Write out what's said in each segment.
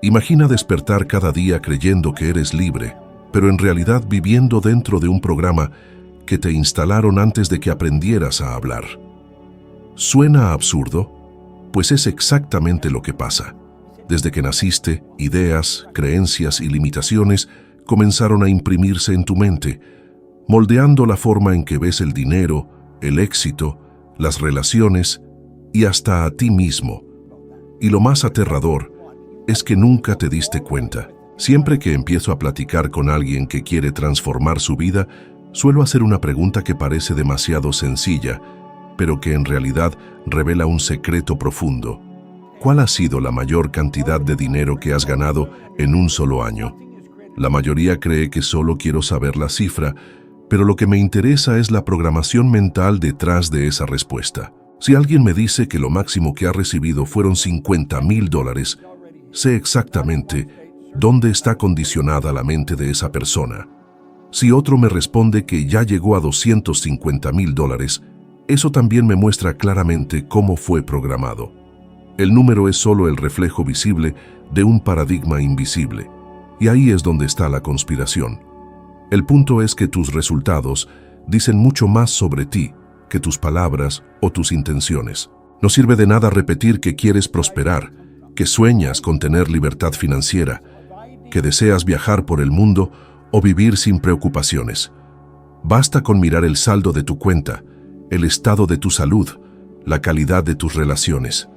Imagina despertar cada día creyendo que eres libre, pero en realidad viviendo dentro de un programa que te instalaron antes de que aprendieras a hablar. ¿Suena absurdo? Pues es exactamente lo que pasa. Desde que naciste, ideas, creencias y limitaciones comenzaron a imprimirse en tu mente, moldeando la forma en que ves el dinero, el éxito, las relaciones y hasta a ti mismo. Y lo más aterrador es que nunca te diste cuenta. Siempre que empiezo a platicar con alguien que quiere transformar su vida, suelo hacer una pregunta que parece demasiado sencilla, pero que en realidad revela un secreto profundo. ¿Cuál ha sido la mayor cantidad de dinero que has ganado en un solo año? La mayoría cree que solo quiero saber la cifra, pero lo que me interesa es la programación mental detrás de esa respuesta. Si alguien me dice que lo máximo que ha recibido fueron $50,000, sé exactamente dónde está condicionada la mente de esa persona. Si otro me responde que ya llegó a $250,000, eso también me muestra claramente cómo fue programado. El número es solo el reflejo visible de un paradigma invisible, y ahí es donde está la conspiración. El punto es que tus resultados dicen mucho más sobre ti que tus palabras o tus intenciones. No sirve de nada repetir que quieres prosperar, que sueñas con tener libertad financiera, que deseas viajar por el mundo o vivir sin preocupaciones. Basta con mirar el saldo de tu cuenta, el estado de tu salud, la calidad de tus relaciones.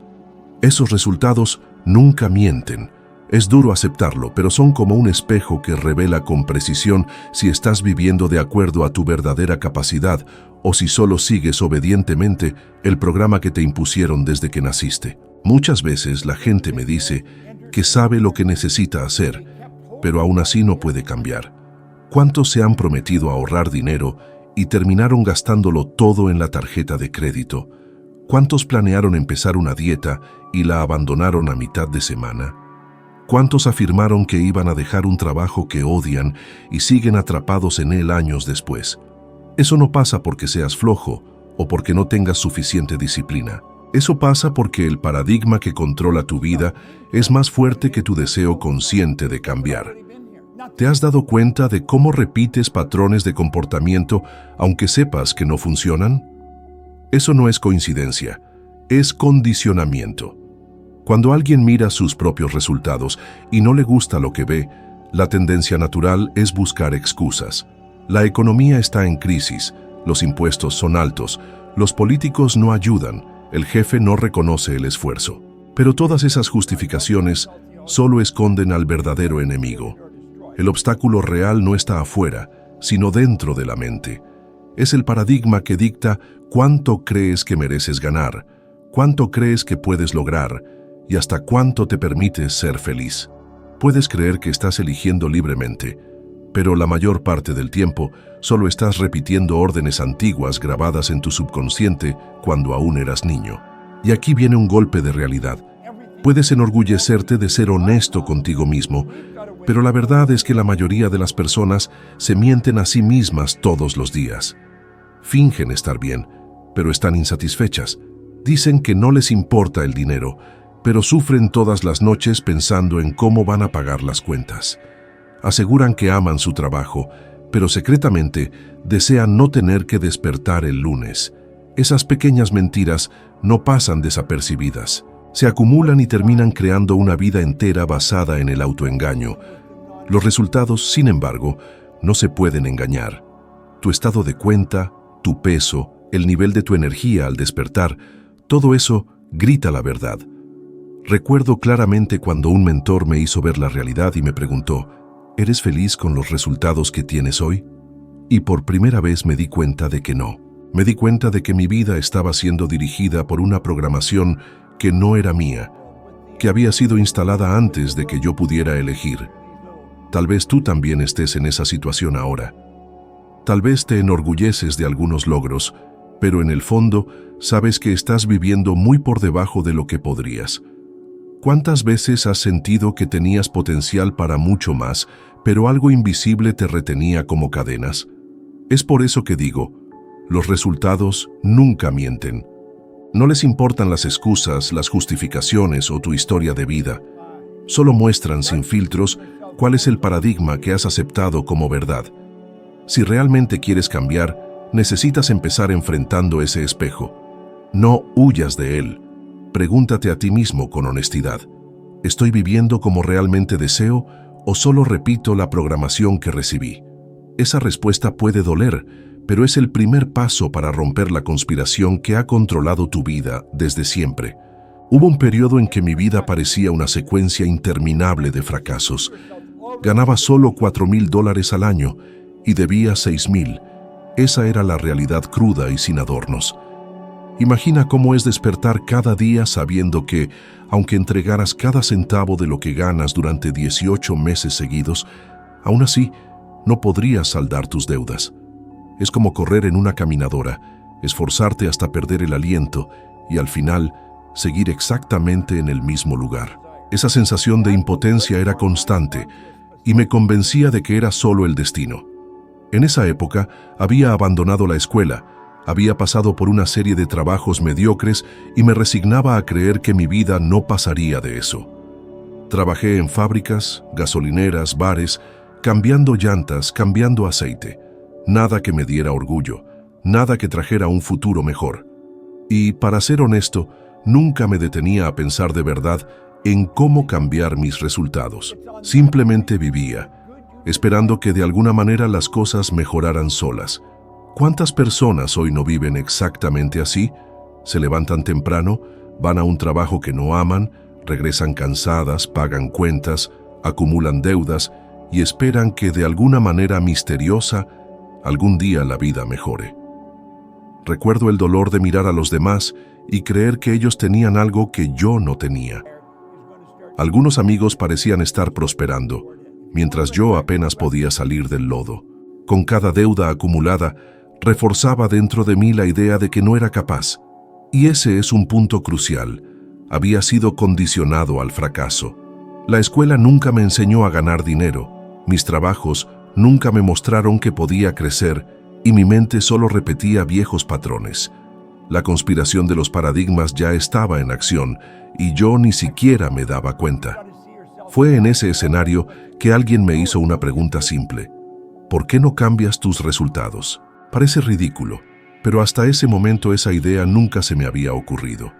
Esos resultados nunca mienten. Es duro aceptarlo, pero son como un espejo que revela con precisión si estás viviendo de acuerdo a tu verdadera capacidad o si solo sigues obedientemente el programa que te impusieron desde que naciste. Muchas veces la gente me dice que sabe lo que necesita hacer, pero aún así no puede cambiar. ¿Cuántos se han prometido ahorrar dinero y terminaron gastándolo todo en la tarjeta de crédito? ¿Cuántos planearon empezar una dieta y la abandonaron a mitad de semana? ¿Cuántos afirmaron que iban a dejar un trabajo que odian y siguen atrapados en él años después? Eso no pasa porque seas flojo o porque no tengas suficiente disciplina. Eso pasa porque el paradigma que controla tu vida es más fuerte que tu deseo consciente de cambiar. ¿Te has dado cuenta de cómo repites patrones de comportamiento aunque sepas que no funcionan? Eso no es coincidencia, es condicionamiento. Cuando alguien mira sus propios resultados y no le gusta lo que ve, la tendencia natural es buscar excusas. La economía está en crisis, los impuestos son altos, los políticos no ayudan, el jefe no reconoce el esfuerzo. Pero todas esas justificaciones solo esconden al verdadero enemigo. El obstáculo real no está afuera, sino dentro de la mente. Es el paradigma que dicta cuánto crees que mereces ganar, cuánto crees que puedes lograr y hasta cuánto te permites ser feliz. Puedes creer que estás eligiendo libremente, pero la mayor parte del tiempo solo estás repitiendo órdenes antiguas grabadas en tu subconsciente cuando aún eras niño. Y aquí viene un golpe de realidad. Puedes enorgullecerte de ser honesto contigo mismo, pero la verdad es que la mayoría de las personas se mienten a sí mismas todos los días. Fingen estar bien, pero están insatisfechas. Dicen que no les importa el dinero, pero sufren todas las noches pensando en cómo van a pagar las cuentas. Aseguran que aman su trabajo, pero secretamente desean no tener que despertar el lunes. Esas pequeñas mentiras no pasan desapercibidas. Se acumulan y terminan creando una vida entera basada en el autoengaño. Los resultados, sin embargo, no se pueden engañar. Tu estado de cuenta, tu peso, el nivel de tu energía al despertar, todo eso grita la verdad. Recuerdo claramente cuando un mentor me hizo ver la realidad y me preguntó, ¿eres feliz con los resultados que tienes hoy? Y por primera vez me di cuenta de que no. Me di cuenta de que mi vida estaba siendo dirigida por una programación que no era mía, que había sido instalada antes de que yo pudiera elegir. Tal vez tú también estés en esa situación ahora. Tal vez te enorgulleces de algunos logros, pero en el fondo sabes que estás viviendo muy por debajo de lo que podrías. ¿Cuántas veces has sentido que tenías potencial para mucho más, pero algo invisible te retenía como cadenas? Es por eso que digo, los resultados nunca mienten. No les importan las excusas, las justificaciones o tu historia de vida. Solo muestran sin filtros cuál es el paradigma que has aceptado como verdad. Si realmente quieres cambiar, necesitas empezar enfrentando ese espejo. No huyas de él. Pregúntate a ti mismo con honestidad: ¿estoy viviendo como realmente deseo o solo repito la programación que recibí? Esa respuesta puede doler, pero es el primer paso para romper la conspiración que ha controlado tu vida desde siempre. Hubo un periodo en que mi vida parecía una secuencia interminable de fracasos. Ganaba solo $4,000 al año y debía $6,000. Esa era la realidad cruda y sin adornos. Imagina cómo es despertar cada día sabiendo que, aunque entregaras cada centavo de lo que ganas durante 18 meses seguidos, aún así no podrías saldar tus deudas. Es como correr en una caminadora, esforzarte hasta perder el aliento y al final seguir exactamente en el mismo lugar. Esa sensación de impotencia era constante y me convencía de que era solo el destino. En esa época había abandonado la escuela, había pasado por una serie de trabajos mediocres y me resignaba a creer que mi vida no pasaría de eso. Trabajé en fábricas, gasolineras, bares, cambiando llantas, cambiando aceite. Nada que me diera orgullo, nada que trajera un futuro mejor. Y, para ser honesto, nunca me detenía a pensar de verdad en cómo cambiar mis resultados. Simplemente vivía, esperando que de alguna manera las cosas mejoraran solas. ¿Cuántas personas hoy no viven exactamente así? Se levantan temprano, van a un trabajo que no aman, regresan cansadas, pagan cuentas, acumulan deudas y esperan que de alguna manera misteriosa algún día la vida mejore. Recuerdo el dolor de mirar a los demás y creer que ellos tenían algo que yo no tenía. Algunos amigos parecían estar prosperando, mientras yo apenas podía salir del lodo. Con cada deuda acumulada, reforzaba dentro de mí la idea de que no era capaz. Y ese es un punto crucial. Había sido condicionado al fracaso. La escuela nunca me enseñó a ganar dinero. Mis trabajos nunca me mostraron que podía crecer y mi mente solo repetía viejos patrones. La conspiración de los paradigmas ya estaba en acción y yo ni siquiera me daba cuenta. Fue en ese escenario que alguien me hizo una pregunta simple: ¿por qué no cambias tus resultados? Parece ridículo, pero hasta ese momento esa idea nunca se me había ocurrido.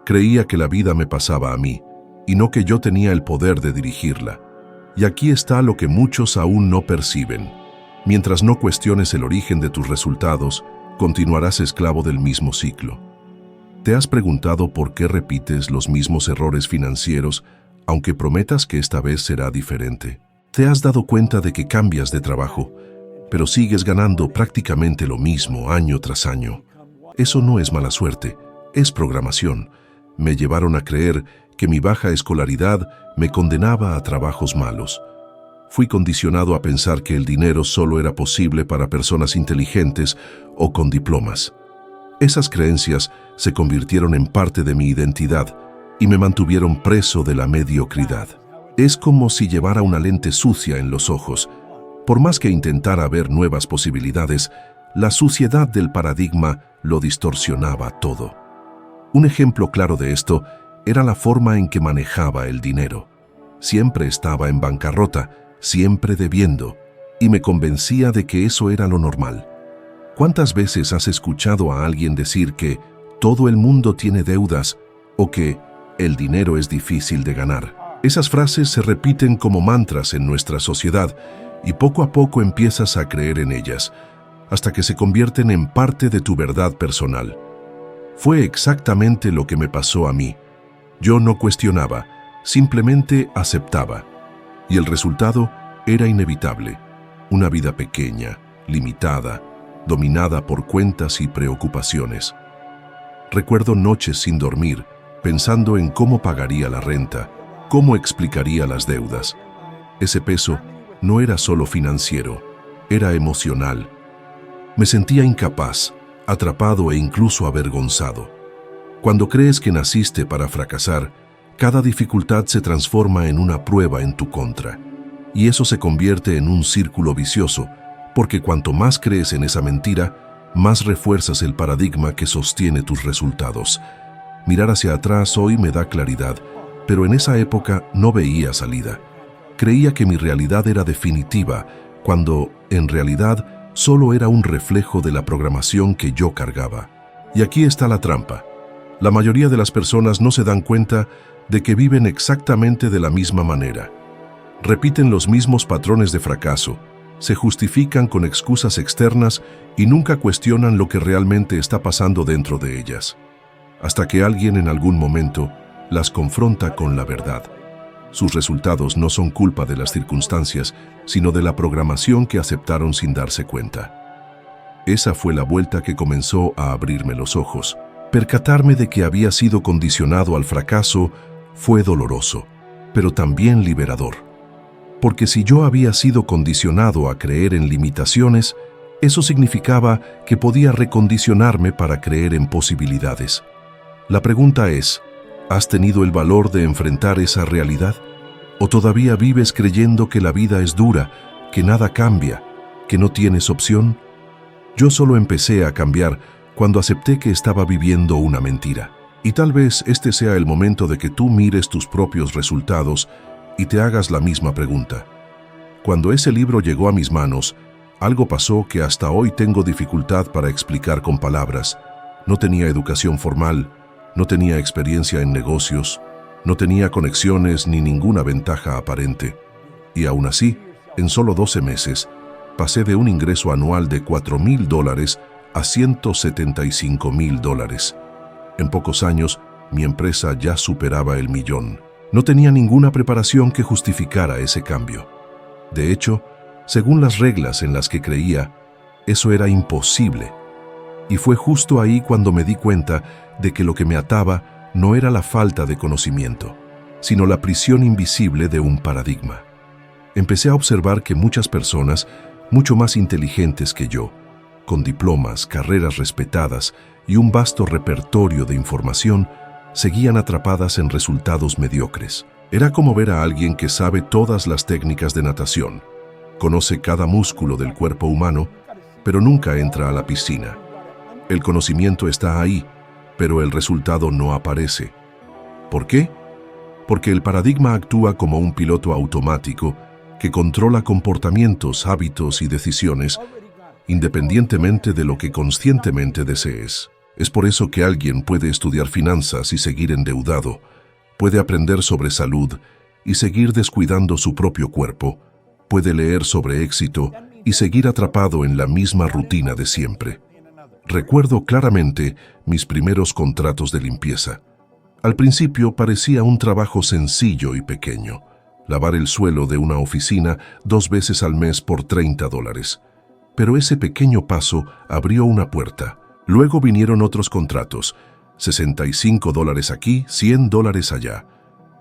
Creía que la vida me pasaba a mí, y no que yo tenía el poder de dirigirla. Y aquí está lo que muchos aún no perciben. Mientras no cuestiones el origen de tus resultados, continuarás esclavo del mismo ciclo. ¿Te has preguntado por qué repites los mismos errores financieros, aunque prometas que esta vez será diferente? ¿Te has dado cuenta de que cambias de trabajo, pero sigues ganando prácticamente lo mismo año tras año? Eso no es mala suerte, es programación. Me llevaron a creer que mi baja escolaridad me condenaba a trabajos malos. Fui condicionado a pensar que el dinero solo era posible para personas inteligentes o con diplomas. Esas creencias se convirtieron en parte de mi identidad y me mantuvieron preso de la mediocridad. Es como si llevara una lente sucia en los ojos. Por más que intentara ver nuevas posibilidades, la suciedad del paradigma lo distorsionaba todo. Un ejemplo claro de esto era la forma en que manejaba el dinero. Siempre estaba en bancarrota, siempre debiendo, y me convencía de que eso era lo normal. ¿Cuántas veces has escuchado a alguien decir que todo el mundo tiene deudas o que el dinero es difícil de ganar? Esas frases se repiten como mantras en nuestra sociedad y poco a poco empiezas a creer en ellas, hasta que se convierten en parte de tu verdad personal. Fue exactamente lo que me pasó a mí. Yo no cuestionaba, simplemente aceptaba. Y el resultado era inevitable: una vida pequeña, limitada, dominada por cuentas y preocupaciones. Recuerdo noches sin dormir, pensando en cómo pagaría la renta, cómo explicaría las deudas. Ese peso no era solo financiero, era emocional. Me sentía incapaz, atrapado e incluso avergonzado. Cuando crees que naciste para fracasar, cada dificultad se transforma en una prueba en tu contra. Y eso se convierte en un círculo vicioso, porque cuanto más crees en esa mentira, más refuerzas el paradigma que sostiene tus resultados. Mirar hacia atrás hoy me da claridad, pero en esa época no veía salida. Creía que mi realidad era definitiva, cuando, en realidad, solo era un reflejo de la programación que yo cargaba. Y aquí está la trampa. La mayoría de las personas no se dan cuenta de que viven exactamente de la misma manera. Repiten los mismos patrones de fracaso, se justifican con excusas externas y nunca cuestionan lo que realmente está pasando dentro de ellas, hasta que alguien en algún momento las confronta con la verdad. Sus resultados no son culpa de las circunstancias, sino de la programación que aceptaron sin darse cuenta. Esa fue la vuelta que comenzó a abrirme los ojos. Percatarme de que había sido condicionado al fracaso fue doloroso, pero también liberador. Porque si yo había sido condicionado a creer en limitaciones, eso significaba que podía recondicionarme para creer en posibilidades. La pregunta es, ¿has tenido el valor de enfrentar esa realidad? ¿O todavía vives creyendo que la vida es dura, que nada cambia, que no tienes opción? Yo solo empecé a cambiar cuando acepté que estaba viviendo una mentira. Y tal vez este sea el momento de que tú mires tus propios resultados y te hagas la misma pregunta. Cuando ese libro llegó a mis manos, algo pasó que hasta hoy tengo dificultad para explicar con palabras. No tenía educación formal, no tenía experiencia en negocios, no tenía conexiones ni ninguna ventaja aparente. Y aún así, en solo 12 meses, pasé de un ingreso anual de $4,000 a $175,000. En pocos años, mi empresa ya superaba el millón. No tenía ninguna preparación que justificara ese cambio. De hecho, según las reglas en las que creía, eso era imposible. Y fue justo ahí cuando me di cuenta de que lo que me ataba no era la falta de conocimiento, sino la prisión invisible de un paradigma. Empecé a observar que muchas personas, mucho más inteligentes que yo, con diplomas, carreras respetadas y un vasto repertorio de información, seguían atrapadas en resultados mediocres. Era como ver a alguien que sabe todas las técnicas de natación, conoce cada músculo del cuerpo humano, pero nunca entra a la piscina. El conocimiento está ahí, pero el resultado no aparece. ¿Por qué? Porque el paradigma actúa como un piloto automático que controla comportamientos, hábitos y decisiones independientemente de lo que conscientemente desees. Es por eso que alguien puede estudiar finanzas y seguir endeudado, puede aprender sobre salud y seguir descuidando su propio cuerpo, puede leer sobre éxito y seguir atrapado en la misma rutina de siempre. Recuerdo claramente mis primeros contratos de limpieza. Al principio parecía un trabajo sencillo y pequeño, lavar el suelo de una oficina 2 veces al mes por $30. Pero ese pequeño paso abrió una puerta. Luego vinieron otros contratos, $65 aquí, $100 allá.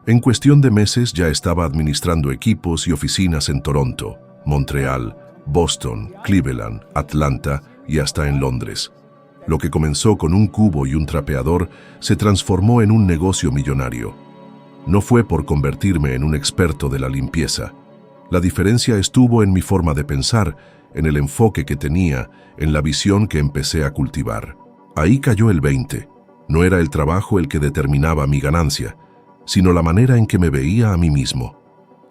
En cuestión de meses ya estaba administrando equipos y oficinas en Toronto, Montreal, Boston, Cleveland, Atlanta y hasta en Londres. Lo que comenzó con un cubo y un trapeador se transformó en un negocio millonario. No fue por convertirme en un experto de la limpieza. La diferencia estuvo en mi forma de pensar, en el enfoque que tenía, en la visión que empecé a cultivar. Ahí cayó el 20. No era el trabajo el que determinaba mi ganancia, sino la manera en que me veía a mí mismo.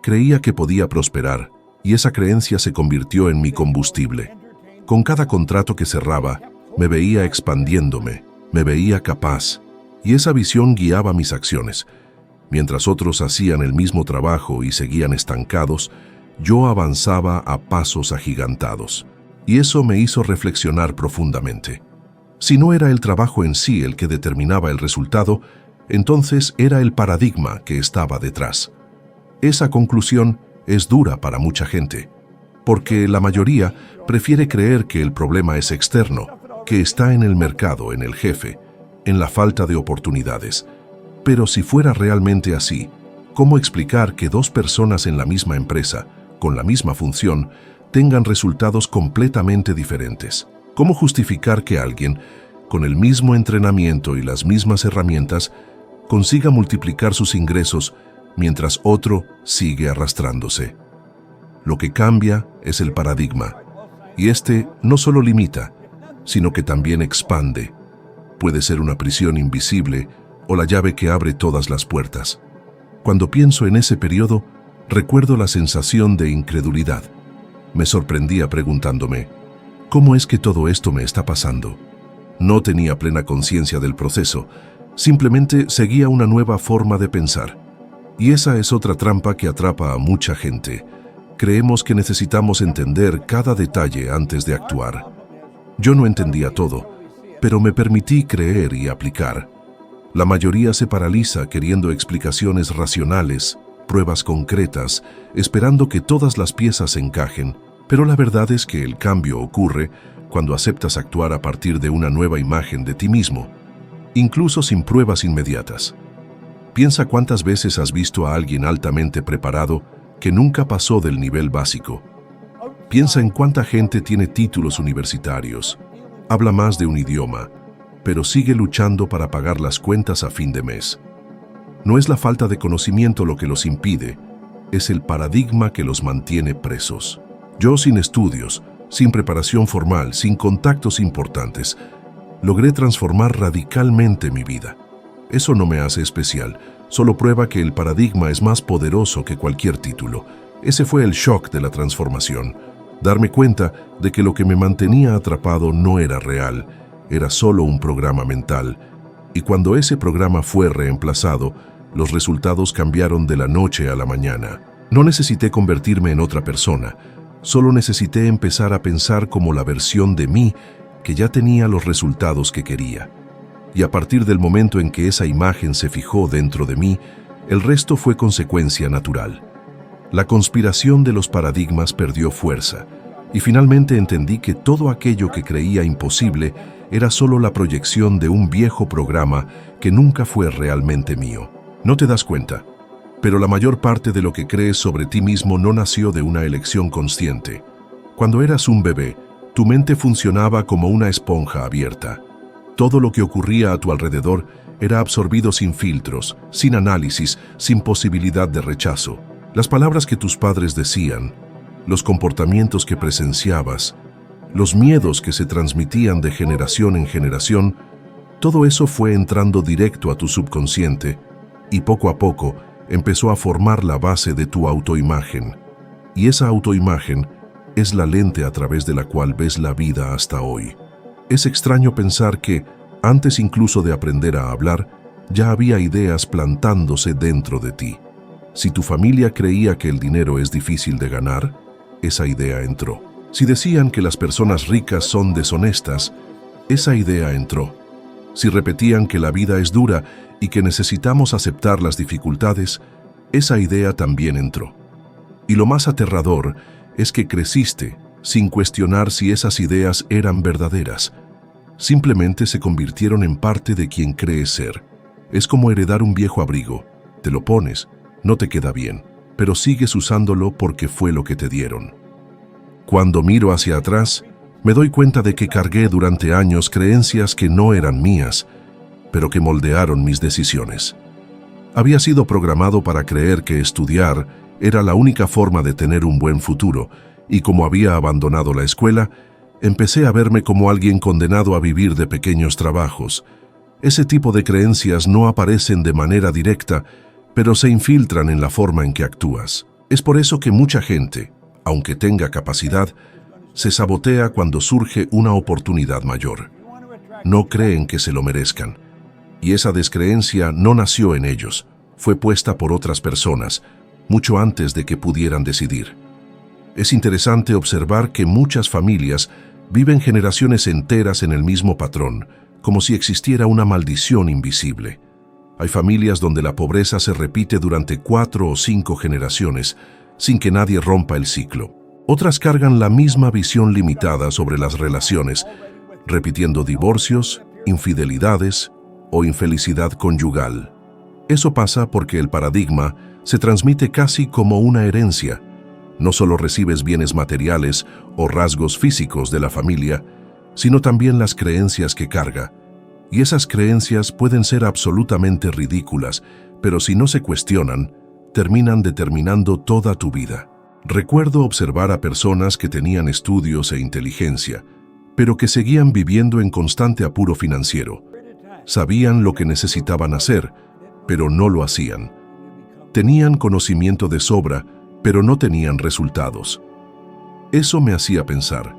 Creía que podía prosperar, y esa creencia se convirtió en mi combustible. Con cada contrato que cerraba, me veía expandiéndome, me veía capaz, y esa visión guiaba mis acciones. Mientras otros hacían el mismo trabajo y seguían estancados, yo avanzaba a pasos agigantados, y eso me hizo reflexionar profundamente. Si no era el trabajo en sí el que determinaba el resultado, entonces era el paradigma que estaba detrás. Esa conclusión es dura para mucha gente, porque la mayoría prefiere creer que el problema es externo, que está en el mercado, en el jefe, en la falta de oportunidades. Pero si fuera realmente así, ¿cómo explicar que 2 personas en la misma empresa, con la misma función, tengan resultados completamente diferentes? ¿Cómo justificar que alguien, con el mismo entrenamiento y las mismas herramientas, consiga multiplicar sus ingresos mientras otro sigue arrastrándose? Lo que cambia es el paradigma, y este no solo limita, sino que también expande. Puede ser una prisión invisible o la llave que abre todas las puertas. Cuando pienso en ese periodo, recuerdo la sensación de incredulidad. Me sorprendía preguntándome, ¿cómo es que todo esto me está pasando? No tenía plena conciencia del proceso, simplemente seguía una nueva forma de pensar. Y esa es otra trampa que atrapa a mucha gente. Creemos que necesitamos entender cada detalle antes de actuar. Yo no entendía todo, pero me permití creer y aplicar. La mayoría se paraliza queriendo explicaciones racionales, pruebas concretas, esperando que todas las piezas encajen, pero la verdad es que el cambio ocurre cuando aceptas actuar a partir de una nueva imagen de ti mismo, incluso sin pruebas inmediatas. Piensa cuántas veces has visto a alguien altamente preparado que nunca pasó del nivel básico. Piensa en cuánta gente tiene títulos universitarios, habla más de un idioma, pero sigue luchando para pagar las cuentas a fin de mes. No es la falta de conocimiento lo que los impide, es el paradigma que los mantiene presos. Yo, sin estudios, sin preparación formal, sin contactos importantes, logré transformar radicalmente mi vida. Eso no me hace especial, solo prueba que el paradigma es más poderoso que cualquier título. Ese fue el shock de la transformación. Darme cuenta de que lo que me mantenía atrapado no era real, era solo un programa mental. Y cuando ese programa fue reemplazado, los resultados cambiaron de la noche a la mañana. No necesité convertirme en otra persona, solo necesité empezar a pensar como la versión de mí que ya tenía los resultados que quería. Y a partir del momento en que esa imagen se fijó dentro de mí, el resto fue consecuencia natural. La conspiración de los paradigmas perdió fuerza, y finalmente entendí que todo aquello que creía imposible era solo la proyección de un viejo programa que nunca fue realmente mío. No te das cuenta, pero la mayor parte de lo que crees sobre ti mismo no nació de una elección consciente. Cuando eras un bebé, tu mente funcionaba como una esponja abierta. Todo lo que ocurría a tu alrededor era absorbido sin filtros, sin análisis, sin posibilidad de rechazo. Las palabras que tus padres decían, los comportamientos que presenciabas, los miedos que se transmitían de generación en generación, todo eso fue entrando directo a tu subconsciente y poco a poco empezó a formar la base de tu autoimagen. Y esa autoimagen es la lente a través de la cual ves la vida hasta hoy. Es extraño pensar que, antes incluso de aprender a hablar, ya había ideas plantándose dentro de ti. Si tu familia creía que el dinero es difícil de ganar, esa idea entró. Si decían que las personas ricas son deshonestas, esa idea entró. Si repetían que la vida es dura y que necesitamos aceptar las dificultades, esa idea también entró. Y lo más aterrador es que creciste sin cuestionar si esas ideas eran verdaderas. Simplemente se convirtieron en parte de quien crees ser. Es como heredar un viejo abrigo. Te lo pones, no te queda bien, pero sigues usándolo porque fue lo que te dieron. Cuando miro hacia atrás, me doy cuenta de que cargué durante años creencias que no eran mías, pero que moldearon mis decisiones. Había sido programado para creer que estudiar era la única forma de tener un buen futuro, y como había abandonado la escuela, empecé a verme como alguien condenado a vivir de pequeños trabajos. Ese tipo de creencias no aparecen de manera directa, pero se infiltran en la forma en que actúas. Es por eso que mucha gente, aunque tenga capacidad, se sabotea cuando surge una oportunidad mayor. No creen que se lo merezcan. Y esa descreencia no nació en ellos, fue puesta por otras personas, mucho antes de que pudieran decidir. Es interesante observar que muchas familias viven generaciones enteras en el mismo patrón, como si existiera una maldición invisible. Hay familias donde la pobreza se repite durante 4 o 5 generaciones, sin que nadie rompa el ciclo. Otras cargan la misma visión limitada sobre las relaciones, repitiendo divorcios, infidelidades o infelicidad conyugal. Eso pasa porque el paradigma se transmite casi como una herencia. No solo recibes bienes materiales o rasgos físicos de la familia, sino también las creencias que carga. Y esas creencias pueden ser absolutamente ridículas, pero si no se cuestionan, terminan determinando toda tu vida. Recuerdo observar a personas que tenían estudios e inteligencia, pero que seguían viviendo en constante apuro financiero. Sabían lo que necesitaban hacer, pero no lo hacían. Tenían conocimiento de sobra, pero no tenían resultados. Eso me hacía pensar,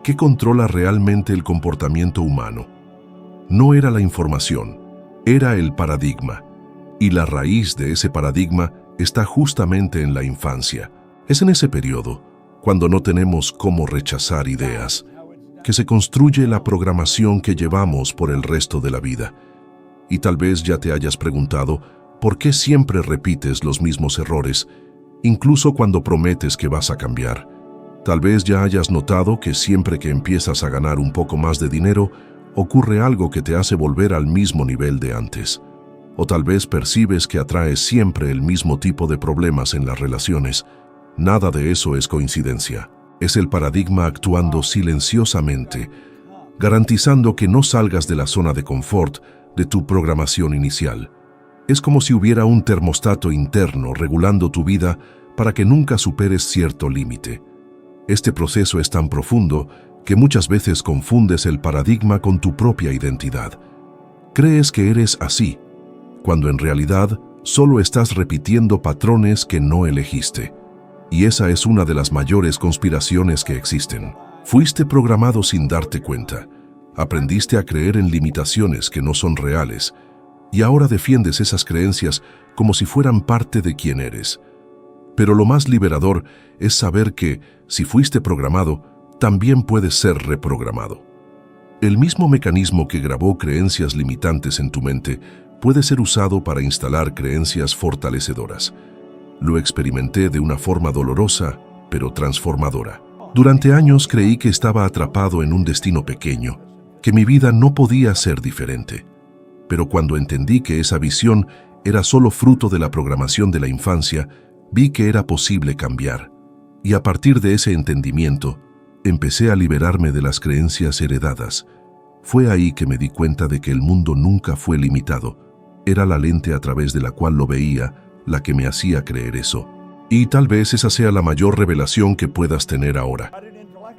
¿qué controla realmente el comportamiento humano? No era la información, era el paradigma. Y la raíz de ese paradigma está justamente en la infancia. Es en ese periodo, cuando no tenemos cómo rechazar ideas, que se construye la programación que llevamos por el resto de la vida. Y tal vez ya te hayas preguntado, ¿por qué siempre repites los mismos errores, incluso cuando prometes que vas a cambiar? Tal vez ya hayas notado que siempre que empiezas a ganar un poco más de dinero, ocurre algo que te hace volver al mismo nivel de antes. O tal vez percibes que atraes siempre el mismo tipo de problemas en las relaciones. Nada de eso es coincidencia. Es el paradigma actuando silenciosamente, garantizando que no salgas de la zona de confort de tu programación inicial. Es como si hubiera un termostato interno regulando tu vida para que nunca superes cierto límite. Este proceso es tan profundo que muchas veces confundes el paradigma con tu propia identidad. Crees que eres así, cuando en realidad solo estás repitiendo patrones que no elegiste. Y esa es una de las mayores conspiraciones que existen. Fuiste programado sin darte cuenta. Aprendiste a creer en limitaciones que no son reales, y ahora defiendes esas creencias como si fueran parte de quién eres. Pero lo más liberador es saber que, si fuiste programado, también puedes ser reprogramado. El mismo mecanismo que grabó creencias limitantes en tu mente puede ser usado para instalar creencias fortalecedoras. Lo experimenté de una forma dolorosa, pero transformadora. Durante años creí que estaba atrapado en un destino pequeño, que mi vida no podía ser diferente. Pero cuando entendí que esa visión era solo fruto de la programación de la infancia, vi que era posible cambiar. Y a partir de ese entendimiento, empecé a liberarme de las creencias heredadas. Fue ahí que me di cuenta de que el mundo nunca fue limitado. Era la lente a través de la cual lo veía la que me hacía creer eso. Y tal vez esa sea la mayor revelación que puedas tener ahora.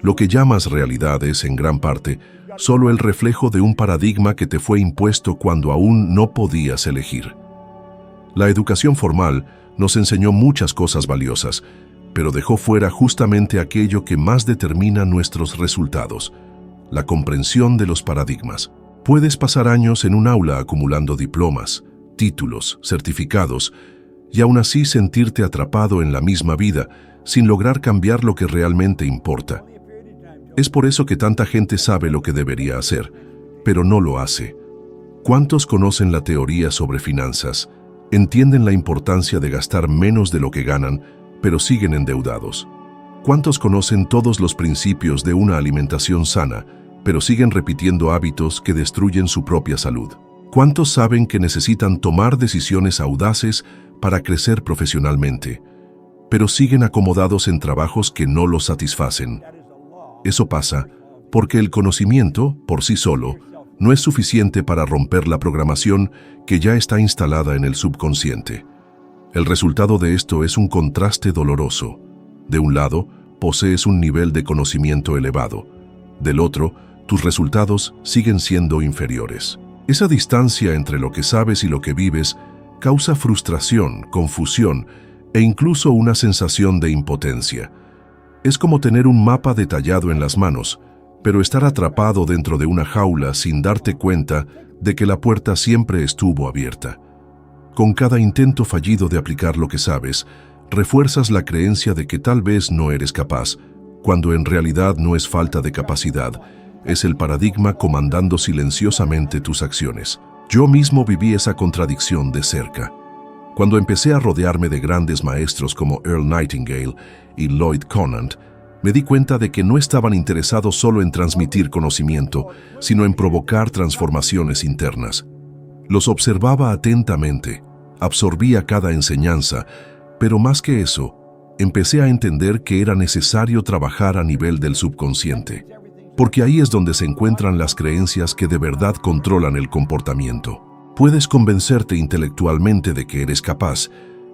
Lo que llamas realidad es, en gran parte, solo el reflejo de un paradigma que te fue impuesto cuando aún no podías elegir. La educación formal nos enseñó muchas cosas valiosas, pero dejó fuera justamente aquello que más determina nuestros resultados: la comprensión de los paradigmas. Puedes pasar años en un aula acumulando diplomas, títulos, certificados, y aún así sentirte atrapado en la misma vida, sin lograr cambiar lo que realmente importa. Es por eso que tanta gente sabe lo que debería hacer, pero no lo hace. ¿Cuántos conocen la teoría sobre finanzas, entienden la importancia de gastar menos de lo que ganan, pero siguen endeudados? ¿Cuántos conocen todos los principios de una alimentación sana, pero siguen repitiendo hábitos que destruyen su propia salud? ¿Cuántos saben que necesitan tomar decisiones audaces para crecer profesionalmente, pero siguen acomodados en trabajos que no los satisfacen? Eso pasa porque el conocimiento, por sí solo, no es suficiente para romper la programación que ya está instalada en el subconsciente. El resultado de esto es un contraste doloroso. De un lado, posees un nivel de conocimiento elevado. Del otro, tus resultados siguen siendo inferiores. Esa distancia entre lo que sabes y lo que vives causa frustración, confusión e incluso una sensación de impotencia. Es como tener un mapa detallado en las manos, pero estar atrapado dentro de una jaula sin darte cuenta de que la puerta siempre estuvo abierta. Con cada intento fallido de aplicar lo que sabes, refuerzas la creencia de que tal vez no eres capaz, cuando en realidad no es falta de capacidad, es el paradigma comandando silenciosamente tus acciones. Yo mismo viví esa contradicción de cerca. Cuando empecé a rodearme de grandes maestros como Earl Nightingale y Lloyd Conant, me di cuenta de que no estaban interesados solo en transmitir conocimiento, sino en provocar transformaciones internas. Los observaba atentamente, absorbía cada enseñanza, pero más que eso, empecé a entender que era necesario trabajar a nivel del subconsciente, porque ahí es donde se encuentran las creencias que de verdad controlan el comportamiento. Puedes convencerte intelectualmente de que eres capaz,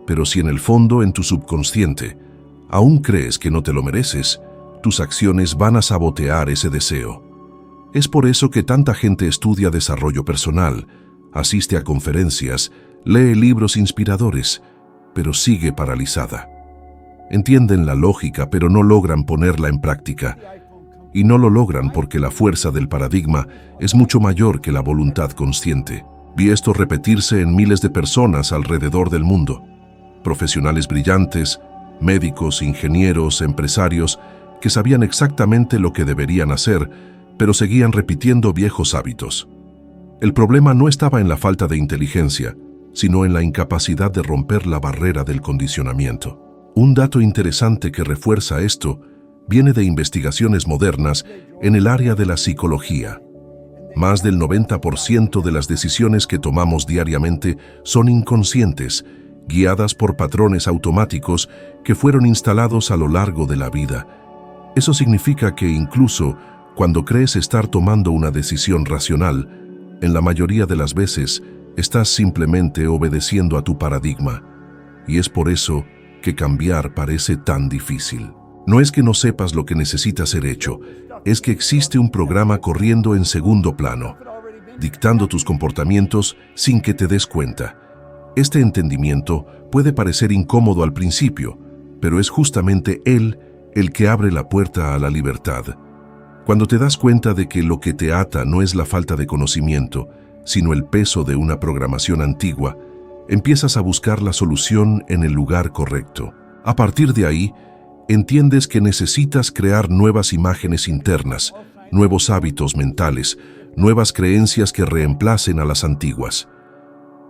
pero si en el fondo, en tu subconsciente, aún crees que no te lo mereces, tus acciones van a sabotear ese deseo. Es por eso que tanta gente estudia desarrollo personal, asiste a conferencias, lee libros inspiradores, pero sigue paralizada. Entienden la lógica, pero no logran ponerla en práctica. Y no lo logran porque la fuerza del paradigma es mucho mayor que la voluntad consciente. Vi esto repetirse en miles de personas alrededor del mundo. Profesionales brillantes, médicos, ingenieros, empresarios, que sabían exactamente lo que deberían hacer, pero seguían repitiendo viejos hábitos. El problema no estaba en la falta de inteligencia, sino en la incapacidad de romper la barrera del condicionamiento. Un dato interesante que refuerza esto viene de investigaciones modernas en el área de la psicología. Más del 90% de las decisiones que tomamos diariamente son inconscientes, guiadas por patrones automáticos que fueron instalados a lo largo de la vida. Eso significa que incluso cuando crees estar tomando una decisión racional, en la mayoría de las veces estás simplemente obedeciendo a tu paradigma. Y es por eso que cambiar parece tan difícil. No es que no sepas lo que necesita ser hecho, es que existe un programa corriendo en segundo plano, dictando tus comportamientos sin que te des cuenta. Este entendimiento puede parecer incómodo al principio, pero es justamente él el que abre la puerta a la libertad. Cuando te das cuenta de que lo que te ata no es la falta de conocimiento, sino el peso de una programación antigua, empiezas a buscar la solución en el lugar correcto. A partir de ahí, entiendes que necesitas crear nuevas imágenes internas, nuevos hábitos mentales, nuevas creencias que reemplacen a las antiguas.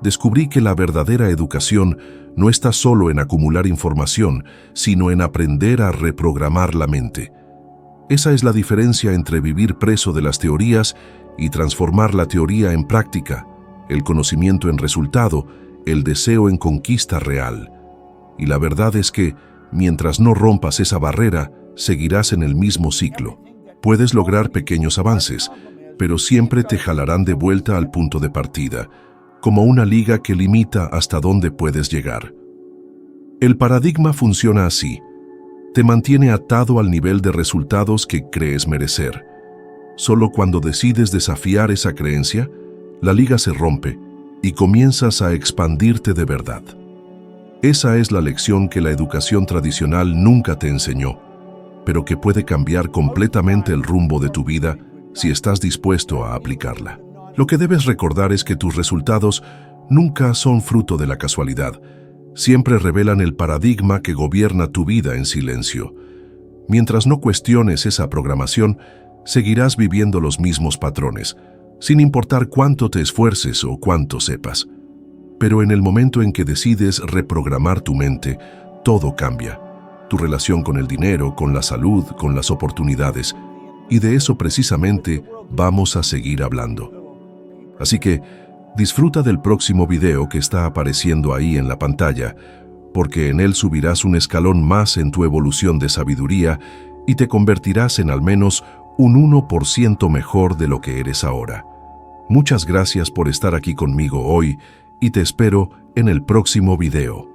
Descubrí que la verdadera educación no está solo en acumular información, sino en aprender a reprogramar la mente. Esa es la diferencia entre vivir preso de las teorías y transformar la teoría en práctica, el conocimiento en resultado, el deseo en conquista real. Y la verdad es que, mientras no rompas esa barrera, seguirás en el mismo ciclo. Puedes lograr pequeños avances, pero siempre te jalarán de vuelta al punto de partida, como una liga que limita hasta dónde puedes llegar. El paradigma funciona así. Te mantiene atado al nivel de resultados que crees merecer. Solo cuando decides desafiar esa creencia, la liga se rompe y comienzas a expandirte de verdad. Esa es la lección que la educación tradicional nunca te enseñó, pero que puede cambiar completamente el rumbo de tu vida si estás dispuesto a aplicarla. Lo que debes recordar es que tus resultados nunca son fruto de la casualidad. Siempre revelan el paradigma que gobierna tu vida en silencio. Mientras no cuestiones esa programación, seguirás viviendo los mismos patrones, sin importar cuánto te esfuerces o cuánto sepas. Pero en el momento en que decides reprogramar tu mente, todo cambia. Tu relación con el dinero, con la salud, con las oportunidades. Y de eso precisamente vamos a seguir hablando. Así que disfruta del próximo video que está apareciendo ahí en la pantalla, porque en él subirás un escalón más en tu evolución de sabiduría y te convertirás en al menos un 1% mejor de lo que eres ahora. Muchas gracias por estar aquí conmigo hoy y te espero en el próximo video.